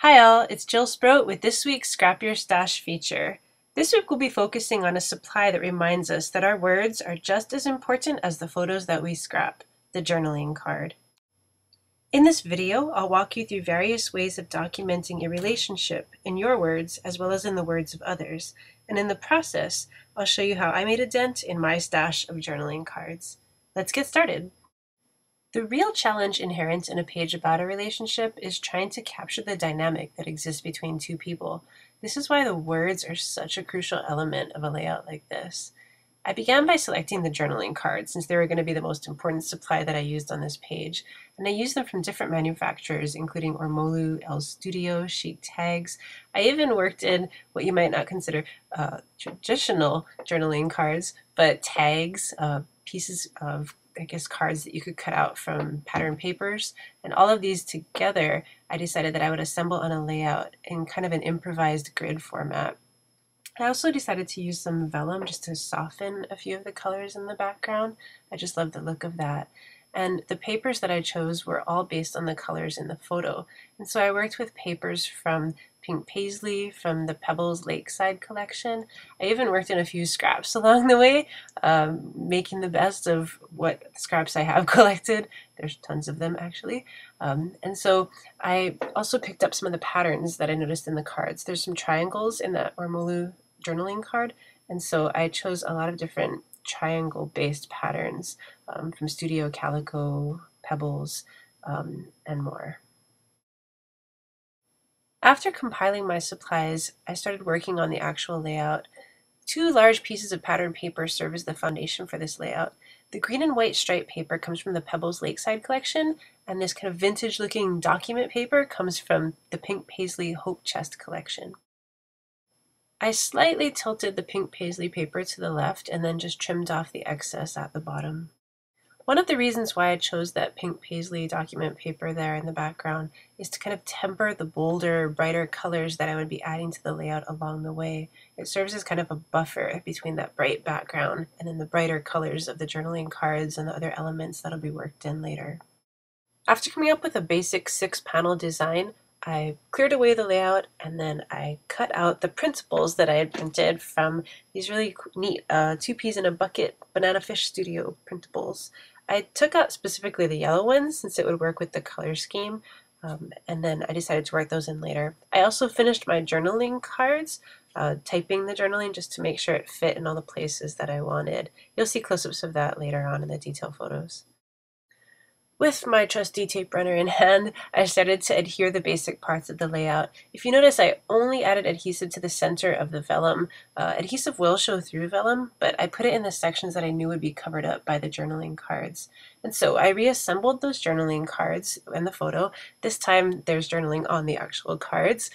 Hi all, it's Jill Sprout with this week's Scrap Your Stash feature. This week we'll be focusing on a supply that reminds us that our words are just as important as the photos that we scrap, the journaling card. In this video, I'll walk you through various ways of documenting a relationship in your words as well as in the words of others, and in the process, I'll show you how I made a dent in my stash of journaling cards. Let's get started. The real challenge inherent in a page about a relationship is trying to capture the dynamic that exists between two people. This is why the words are such a crucial element of a layout like this. I began by selecting the journaling cards since they were going to be the most important supply that I used on this page, and I used them from different manufacturers including Ormolu, El Studio, Chic Tags. I even worked in what you might not consider traditional journaling cards, but tags, pieces of cards that you could cut out from pattern papers. And all of these together, I decided that I would assemble on a layout in kind of an improvised grid format. I also decided to use some vellum just to soften a few of the colors in the background. I just love the look of that. And the papers that I chose were all based on the colors in the photo. And so I worked with papers from Pink Paisley, from the Pebbles Lakeside collection. I even worked in a few scraps along the way, making the best of what scraps I have collected. There's tons of them actually. And so I also picked up some of the patterns that I noticed in the cards. There's some triangles in that Ormolu journaling card, and so I chose a lot of different triangle-based patterns from Studio Calico, Pebbles, and more. After compiling my supplies, I started working on the actual layout. Two large pieces of pattern paper serve as the foundation for this layout. The green and white striped paper comes from the Pebbles Lakeside collection, and this kind of vintage-looking document paper comes from the Pink Paisley Hope Chest collection. I slightly tilted the Pink Paisley paper to the left and then just trimmed off the excess at the bottom. One of the reasons why I chose that Pink Paisley document paper there in the background is to kind of temper the bolder, brighter colors that I would be adding to the layout along the way. It serves as kind of a buffer between that bright background and then the brighter colors of the journaling cards and the other elements that'll be worked in later. After coming up with a basic 6-panel design, I cleared away the layout and then I cut out the printables that I had printed from these really neat 2 peas in a bucket Banana Fish Studio printables. I took out specifically the yellow ones since it would work with the color scheme, and then I decided to work those in later. I also finished my journaling cards, typing the journaling just to make sure it fit in all the places that I wanted. You'll see close-ups of that later on in the detail photos. With my trusty tape runner in hand, I started to adhere the basic parts of the layout. If you notice, I only added adhesive to the center of the vellum. Adhesive will show through vellum, but I put it in the sections that I knew would be covered up by the journaling cards. And so I reassembled those journaling cards in the photo. This time there's journaling on the actual cards,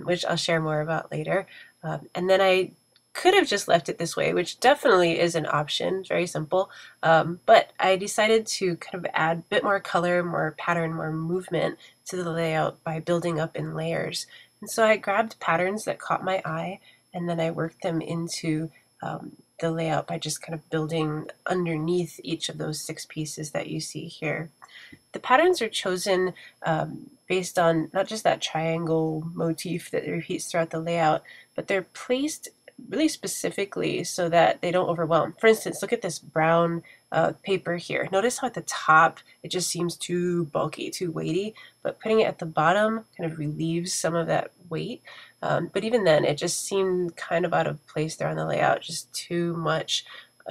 which I'll share more about later. And then I could have just left it this way, which definitely is an option, very simple, but I decided to kind of add a bit more color, more pattern, more movement to the layout by building up in layers. And so I grabbed patterns that caught my eye and then I worked them into the layout by just kind of building underneath each of those 6 pieces that you see here. The patterns are chosen based on not just that triangle motif that repeats throughout the layout, but they're placed really specifically so that they don't overwhelm. For instance, look at this brown paper here. Notice how at the top it just seems too bulky, too weighty, but putting it at the bottom kind of relieves some of that weight. But even then, it just seemed kind of out of place there on the layout, just too much,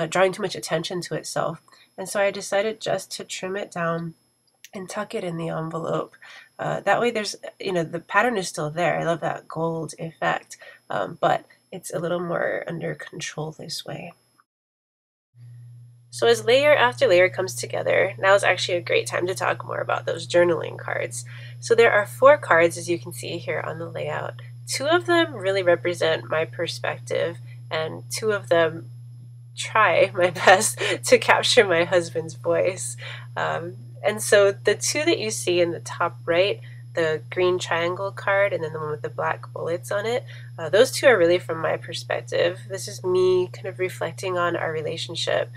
drawing too much attention to itself. And so I decided just to trim it down and tuck it in the envelope. That way there's, the pattern is still there. I love that gold effect, but it's a little more under control this way. So as layer after layer comes together, now is actually a great time to talk more about those journaling cards. So there are 4 cards, as you can see here on the layout. 2 of them really represent my perspective, and 2 of them try my best to capture my husband's voice. And so the 2 that you see in the top right, the green triangle card and then the one with the black bullets on it, those 2 are really from my perspective. This is me kind of reflecting on our relationship,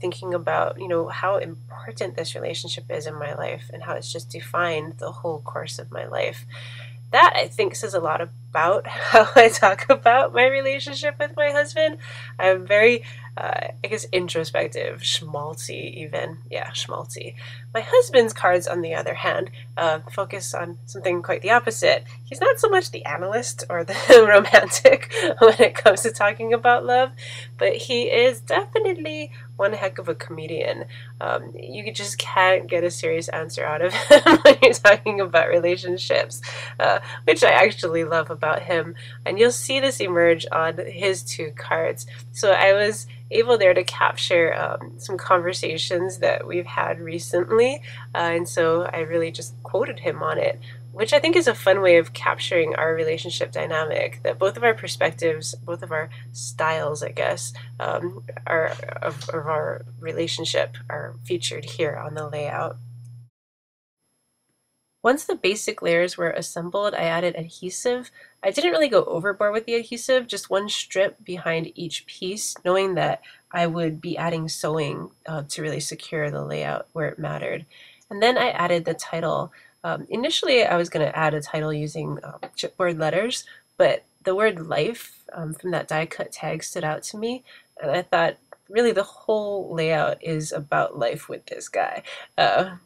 thinking about, how important this relationship is in my life and how it's just defined the whole course of my life. that I think says a lot about how I talk about my relationship with my husband. I'm very, I guess, introspective, schmaltzy even. Yeah, schmaltzy. My husband's cards, on the other hand, focus on something quite the opposite. He's not so much the analyst or the romantic when it comes to talking about love, but he is definitely one heck of a comedian. You just can't get a serious answer out of him when you're talking about relationships, which I actually love about him. And you'll see this emerge on his two cards. So I was able there to capture some conversations that we've had recently, and so I really just quoted him on it, which I think is a fun way of capturing our relationship dynamic, that both of our perspectives, both of our styles, I guess, are of our relationship are featured here on the layout. Once the basic layers were assembled, I added adhesive. I didn't really go overboard with the adhesive, just one strip behind each piece, knowing that I would be adding sewing to really secure the layout where it mattered. And then I added the title. Initially, I was going to add a title using chipboard letters, but the word life from that die cut tag stood out to me, and I thought, really, the whole layout is about life with this guy.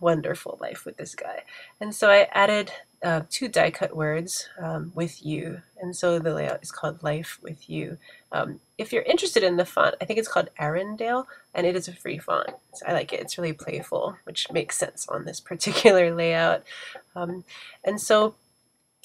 Wonderful life with this guy. And so I added two die cut words, with you. And so the layout is called Life with You. If you're interested in the font, I think it's called Arendelle, and it is a free font. So I like it. It's really playful, which makes sense on this particular layout. Um, and so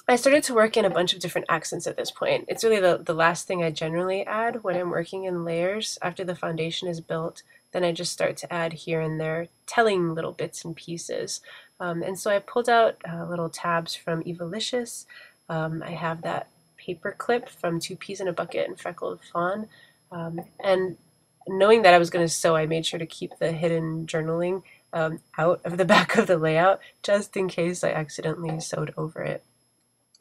I started to work in a bunch of different accents at this point. It's really the last thing I generally add when I'm working in layers. After the foundation is built, then I just start to add here and there, telling little bits and pieces. And so I pulled out little tabs from Evalicious. I have that paper clip from Two Peas in a Bucket and Freckled Fawn. And knowing that I was going to sew, I made sure to keep the hidden journaling out of the back of the layout, just in case I accidentally sewed over it.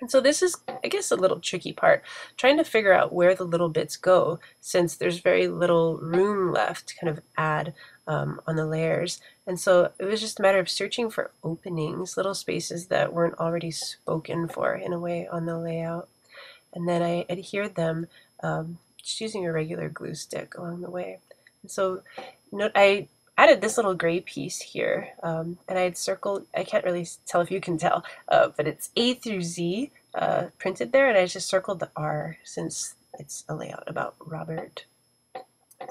And so this is, I guess, a little tricky part, trying to figure out where the little bits go, since there's very little room left to kind of add on the layers. And so it was just a matter of searching for openings, little spaces that weren't already spoken for in a way on the layout. And then I adhered them, just using a regular glue stick along the way. And so note, I added this little gray piece here, and I had circled, I can't really tell if you can tell, but it's A through Z printed there, and I just circled the R since it's a layout about Robert.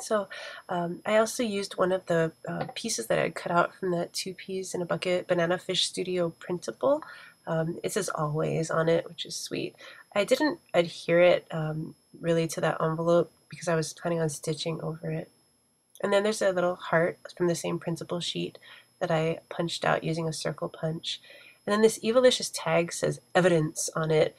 So I also used one of the pieces that I cut out from the Two Peas in a Bucket Banana Fish Studio printable. It says always on it, which is sweet. I didn't adhere it really to that envelope because I was planning on stitching over it. And then there's a little heart from the same principal sheet that I punched out using a circle punch. And then this Evalicious tag says evidence on it,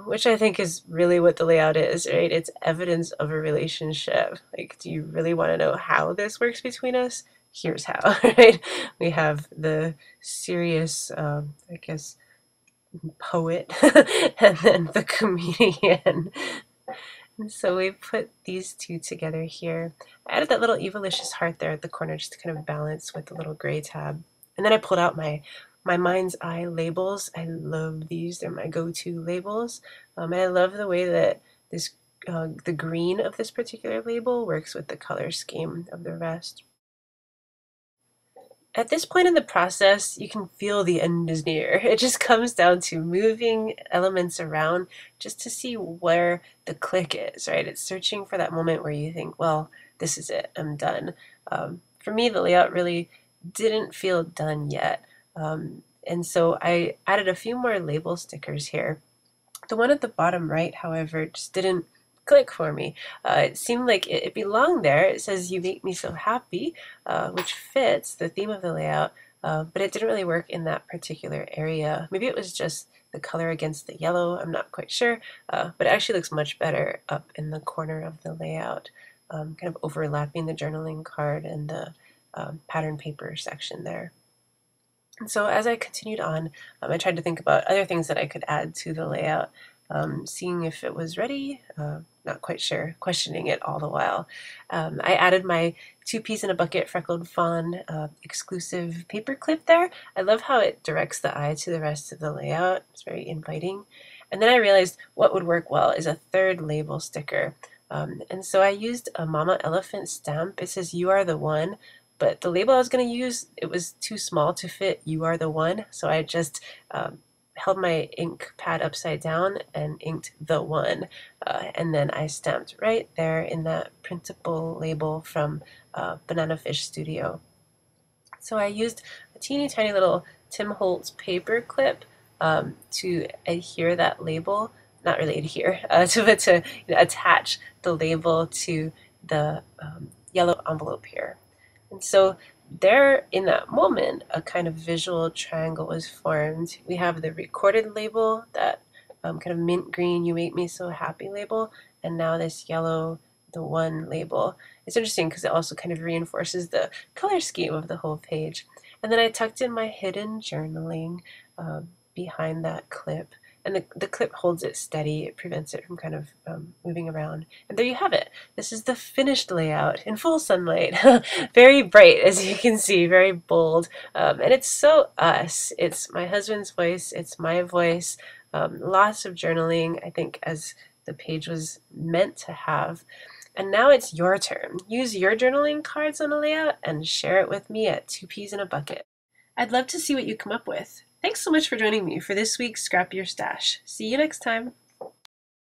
which I think is really what the layout is, right? It's evidence of a relationship. Like, do you really want to know how this works between us? Here's how, right? We have the serious, I guess, poet, and then the comedian. And so we put these two together here. I added that little Evalicious heart there at the corner just to kind of balance with the little gray tab. And then I pulled out my mind's eye labels. I love these. They're my go-to labels. And I love the way that this the green of this particular label works with the color scheme of the rest. At this point in the process, you can feel the end is near. It just comes down to moving elements around just to see where the click is, right? It's searching for that moment where you think, well, this is it, I'm done. For me, the layout really didn't feel done yet. And so I added a few more label stickers here. The one at the bottom right, however, just didn't click for me. It seemed like it belonged there. It says, "You make me so happy," which fits the theme of the layout, but it didn't really work in that particular area. Maybe it was just the color against the yellow, I'm not quite sure, but it actually looks much better up in the corner of the layout, kind of overlapping the journaling card and the pattern paper section there. And so as I continued on, I tried to think about other things that I could add to the layout. seeing if it was ready, not quite sure, questioning it all the while. I added my 2 peas in a bucket freckled fawn exclusive paper clip there. I love how it directs the eye to the rest of the layout. It's very inviting. And then I realized what would work well is a third label sticker. And so I used a Mama Elephant stamp. It says "You are the one," but the label I was going to use, it was too small to fit "You are the one," so I just held my ink pad upside down and inked "the one," and then I stamped right there in that printable label from Banana Fish Studio. So I used a teeny tiny little Tim Holtz paper clip to adhere that label, not really adhere, to attach the label to the yellow envelope here. And so there, in that moment, a kind of visual triangle was formed. We have the recorded label, that kind of mint green "You Make Me So Happy" label, and now this yellow "The One" label. It's interesting because it also kind of reinforces the color scheme of the whole page. And then I tucked in my hidden journaling behind that clip. And the clip holds it steady. It prevents it from kind of moving around. And there you have it. This is the finished layout in full sunlight. Very bright, as you can see, very bold. And it's so us. It's my husband's voice. It's my voice. Lots of journaling, I think, as the page was meant to have. And now it's your turn. Use your journaling cards on a layout and share it with me at 2 peas in a bucket. I'd love to see what you come up with. Thanks so much for joining me for this week's Scrap Your Stash. See you next time.